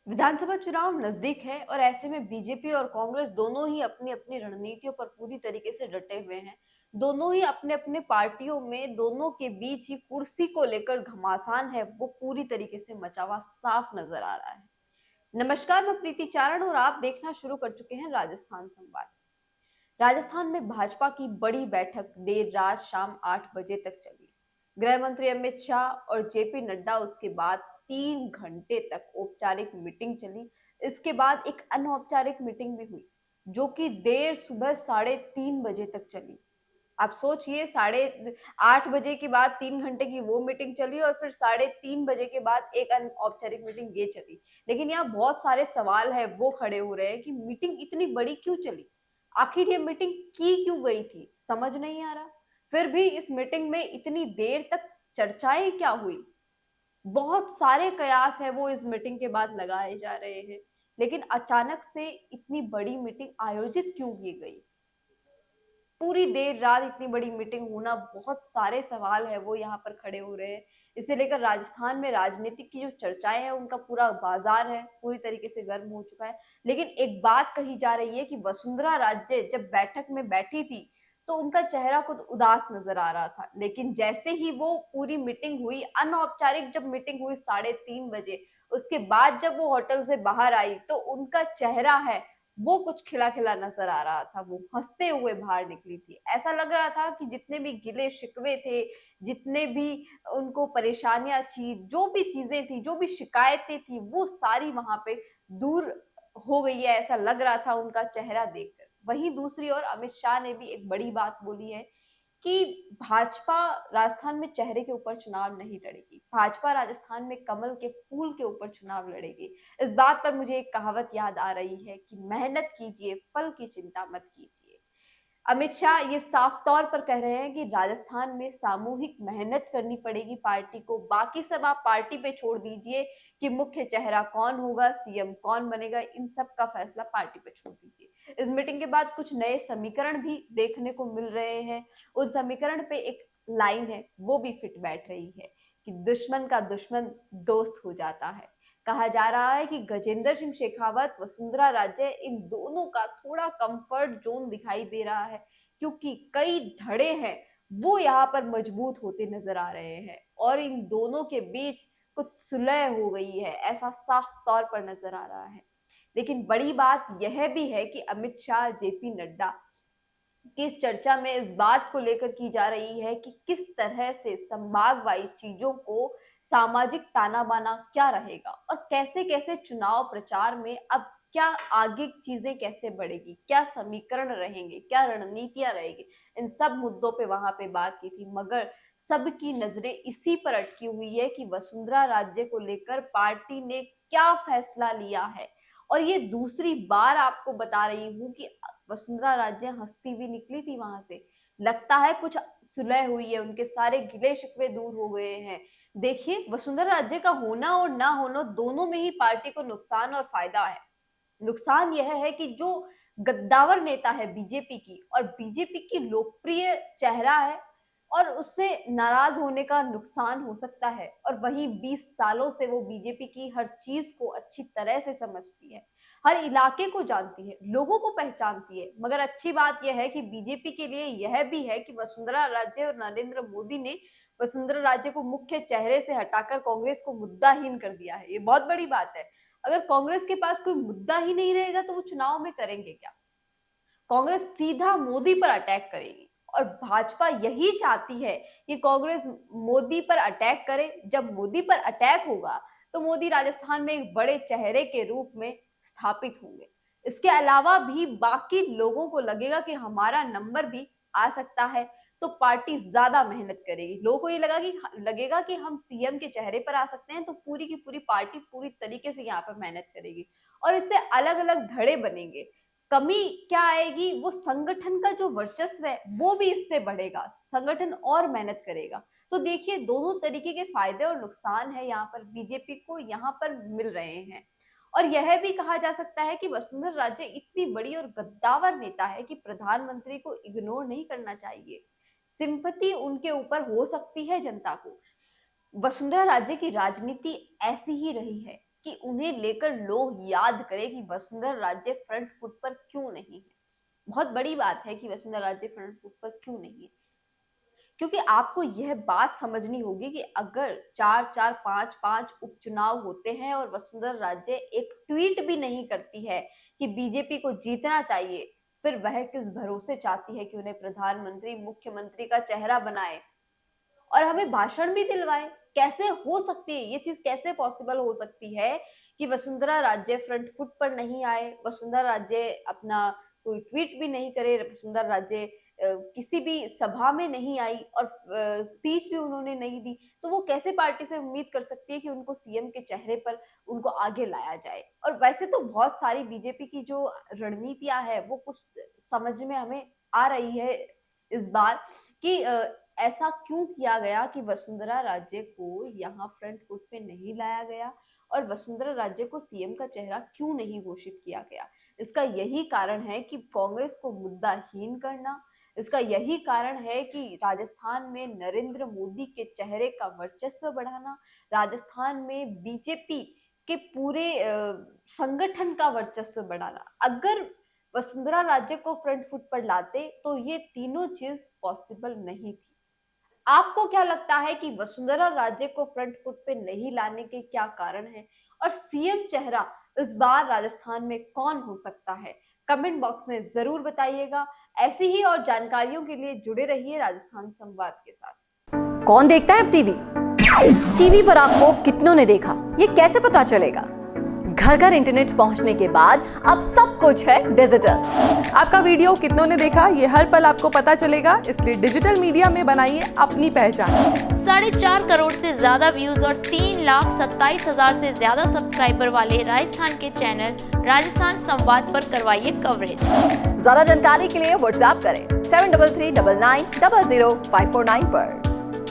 विधानसभा चुनाव नजदीक है और ऐसे में बीजेपी और कांग्रेस दोनों ही अपनी अपनी रणनीतियों पर पूरी तरीके से डटे हुए हैं। दोनों ही अपने अपने पार्टियों में दोनों के बीच ही कुर्सी को लेकर घमासान है वो पूरी तरीके से मचा हुआ साफ नजर आ रहा है। नमस्कार, मैं प्रीति चारण और आप देखना शुरू कर चुके हैं राजस्थान संवाद। राजस्थान में भाजपा की बड़ी बैठक देर रात शाम 8 बजे तक चली। गृह मंत्री अमित शाह और जेपी नड्डा उसके बाद 3 घंटे तक औपचारिक मीटिंग चली। इसके बाद एक अनौपचारिक मीटिंग भी हुई जो कि देर सुबह 3:30 बजे तक चली। आप सोचिए, 8:30 बजे के बाद 3 घंटे की वो मीटिंग चली और फिर 3:30 बजे के बाद एक अनौपचारिक मीटिंग ये चली। लेकिन यहाँ बहुत सारे सवाल है वो खड़े हो रहे हैं कि मीटिंग इतनी बड़ी क्यों चली, आखिर ये मीटिंग की क्यों गई थी, समझ नहीं आ रहा। फिर भी इस मीटिंग में इतनी देर तक चर्चाएं क्या हुई, बहुत सारे कयास है वो इस मीटिंग के बाद लगाए जा रहे हैं। लेकिन अचानक से इतनी बड़ी मीटिंग आयोजित क्यों की गई, पूरी देर रात इतनी बड़ी मीटिंग होना, बहुत सारे सवाल है वो यहाँ पर खड़े हो रहे हैं। इसे लेकर राजस्थान में राजनीतिक की जो चर्चाएं हैं उनका पूरा बाजार है पूरी तरीके से गर्म हो चुका है। लेकिन एक बात कही जा रही है कि वसुंधरा राजे जब बैठक में बैठी थी तो उनका चेहरा कुछ उदास नजर आ रहा था, लेकिन जैसे ही वो पूरी मीटिंग हुई, अनौपचारिक जब मीटिंग हुई 3:30 बजे, उसके बाद जब वो होटल से बाहर आई तो उनका चेहरा है वो कुछ खिला खिला नजर आ रहा था। वो हंसते हुए बाहर निकली थी। ऐसा लग रहा था कि जितने भी गिले शिकवे थे, जितने भी उनको परेशानियां थी, जो भी चीजें थी, जो भी शिकायतें थी, वो सारी वहां पे दूर हो गई है, ऐसा लग रहा था उनका चेहरा देखकर। वहीं दूसरी ओर अमित शाह ने भी एक बड़ी बात बोली है कि भाजपा राजस्थान में चेहरे के ऊपर चुनाव नहीं लड़ेगी, भाजपा राजस्थान में कमल के फूल के ऊपर चुनाव लड़ेगी। इस बात पर मुझे एक कहावत याद आ रही है कि मेहनत कीजिए, फल की चिंता मत कीजिए। अमित शाह ये साफ तौर पर कह रहे हैं कि राजस्थान में सामूहिक मेहनत करनी पड़ेगी पार्टी को, बाकी सब आप पार्टी पे छोड़ दीजिए कि मुख्य चेहरा कौन होगा, सीएम कौन बनेगा, इन सब का फैसला पार्टी पे छोड़ दीजिए। इस मीटिंग के बाद कुछ नए समीकरण भी देखने को मिल रहे हैं। उन समीकरण पे एक लाइन है वो भी फिट बैठ रही है कि दुश्मन का दुश्मन दोस्त हो जाता है। कहा जा रहा है कि गजेंद्र सिंह शेखावत, वसुंधरा राजे, इन दोनों का थोड़ा कंफर्ट जोन दिखाई दे रहा है क्योंकि कई धड़े हैं वो यहाँ पर मजबूत होते नजर आ रहे हैं और इन दोनों के बीच कुछ सुलह हो गई है, ऐसा साफ तौर पर नजर आ रहा है। लेकिन बड़ी बात यह भी है कि अमित शाह, जेपी नड्डा की इस चर्चा में इस बात को लेकर की जा रही है कि किस तरह से संभाग वाइज चीजों को सामाजिक ताना बाना क्या रहेगा और कैसे कैसे चुनाव प्रचार में अब क्या आगे चीजें कैसे बढ़ेगी, क्या समीकरण रहेंगे, क्या रणनीतियां रहेगी। इन सब मुद्दों पे वहां पे बात की थी, मगर सबकी नजरें इसी पर अटकी हुई है कि वसुंधरा राज्य को लेकर पार्टी ने क्या फैसला लिया है। और ये दूसरी बार आपको बता रही हूँ कि वसुंधरा राजे हंसती हुई निकली थी वहां से। लगता है कुछ सुलह हुई है, उनके सारे गिले शिकवे दूर हो गए हैं। देखिए, वसुंधरा राजे का होना और ना होना दोनों में ही पार्टी को नुकसान और फायदा है। नुकसान यह है कि जो गद्दावर नेता है बीजेपी की, और बीजेपी की लोकप्रिय चेहरा है, और उससे नाराज होने का नुकसान हो सकता है। और वहीं 20 सालों से वो बीजेपी की हर चीज को अच्छी तरह से समझती है, हर इलाके को जानती है, लोगों को पहचानती है। मगर अच्छी बात यह है कि बीजेपी के लिए यह भी है कि वसुंधरा राजे और नरेंद्र मोदी ने वसुंधरा राजे को मुख्य चेहरे से हटाकर कांग्रेस को मुद्दाहीन कर दिया है। ये बहुत बड़ी बात है। अगर कांग्रेस के पास कोई मुद्दा ही नहीं रहेगा तो वो चुनाव में करेंगे क्या। कांग्रेस सीधा मोदी पर अटैक करेगी और भाजपा यही चाहती है कि कांग्रेस मोदी पर अटैक करे। जब मोदी पर अटैक होगा तो मोदी राजस्थान में एक बड़े चेहरे के रूप में स्थापित होंगे। इसके अलावा भी बाकी लोगों को लगेगा कि हमारा नंबर भी आ सकता है, तो पार्टी ज्यादा मेहनत करेगी। लोगों को ये लगेगा कि हम सीएम के चेहरे पर आ सकते हैं, तो पूरी की पूरी पार्टी पूरी तरीके से यहाँ पर मेहनत करेगी और इससे अलग अलग धड़े बनेंगे। कमी क्या आएगी, वो संगठन का जो वर्चस्व है वो भी इससे बढ़ेगा, संगठन और मेहनत करेगा। तो देखिए, दोनों तरीके के फायदे और नुकसान है यहाँ पर बीजेपी को यहाँ पर मिल रहे हैं। और यह भी कहा जा सकता है कि वसुंधरा राजे इतनी बड़ी और गद्दावर नेता है कि प्रधानमंत्री को इग्नोर नहीं करना चाहिए। सिंपैथी उनके ऊपर हो सकती है जनता को। वसुंधरा राजे की राजनीति ऐसी ही रही है, कि उन्हें लेकर लोग याद करें कि वसुंधरा राजे फ्रंट फुट पर क्यों नहीं है। बहुत बड़ी बात है कि वसुंधरा राजे फ्रंट फुट पर क्यों नहीं है, क्योंकि आपको यह बात समझनी होगी कि अगर 4-4, 5-5 उपचुनाव होते हैं और वसुंधरा राजे एक ट्वीट भी नहीं करती है कि बीजेपी को जीतना चाहिए, फिर वह किस भरोसे चाहती है कि उन्हें प्रधानमंत्री, मुख्यमंत्री का चेहरा बनाए और हमें भाषण भी दिलवाए। कैसे हो सकती है ये चीज, कैसे पॉसिबल हो सकती है कि वसुंधरा राजे फ्रंट फुट पर नहीं आए, वसुंधरा राजे अपना कोई ट्वीट भी नहीं करे, वसुंधरा राजे किसी भी सभा में नहीं आई और स्पीच भी उन्होंने नहीं दी, तो वो कैसे पार्टी से उम्मीद कर सकती है कि उनको सीएम के चेहरे पर उनको आगे लाया जाए। और वैसे तो बहुत सारी बीजेपी की जो रणनीतियां है वो कुछ समझ में हमें आ रही है इस बार कि ऐसा क्यों किया गया कि वसुंधरा राजे को यहाँ फ्रंट फुट पे नहीं लाया गया और वसुंधरा राजे को सीएम का चेहरा क्यों नहीं घोषित किया गया। इसका यही कारण है कि कांग्रेस को मुद्दाहीन करना, इसका यही कारण है कि राजस्थान में नरेंद्र मोदी के चेहरे का वर्चस्व बढ़ाना, राजस्थान में बीजेपी के पूरे संगठन का वर्चस्व बढ़ाना। अगर वसुंधरा राजे को फ्रंट फुट पर लाते तो ये तीनों चीज पॉसिबल नहीं थी। आपको क्या लगता है कि वसुंधरा राजे को फ्रंट फुट पे नहीं लाने के क्या कारण हैं और सीएम चेहरा इस बार राजस्थान में कौन हो सकता है? कमेंट बॉक्स में जरूर बताइएगा। ऐसी ही और जानकारियों के लिए जुड़े रहिए राजस्थान संवाद के साथ। कौन देखता है अब टीवी? टीवी पर आपको कितनों ने देखा, ये कैसे पता चलेगा? घर घर इंटरनेट पहुंचने के बाद अब सब कुछ है डिजिटल। आपका वीडियो कितनों ने देखा ये हर पल आपको पता चलेगा, इसलिए डिजिटल मीडिया में बनाइए अपनी पहचान। 4.5 करोड़ से ज्यादा व्यूज और 3,27,000 से ज्यादा सब्सक्राइबर वाले राजस्थान के चैनल राजस्थान संवाद पर करवाइए कवरेज। ज्यादा जानकारी के लिए व्हाट्सएप करें 7339900549 पर।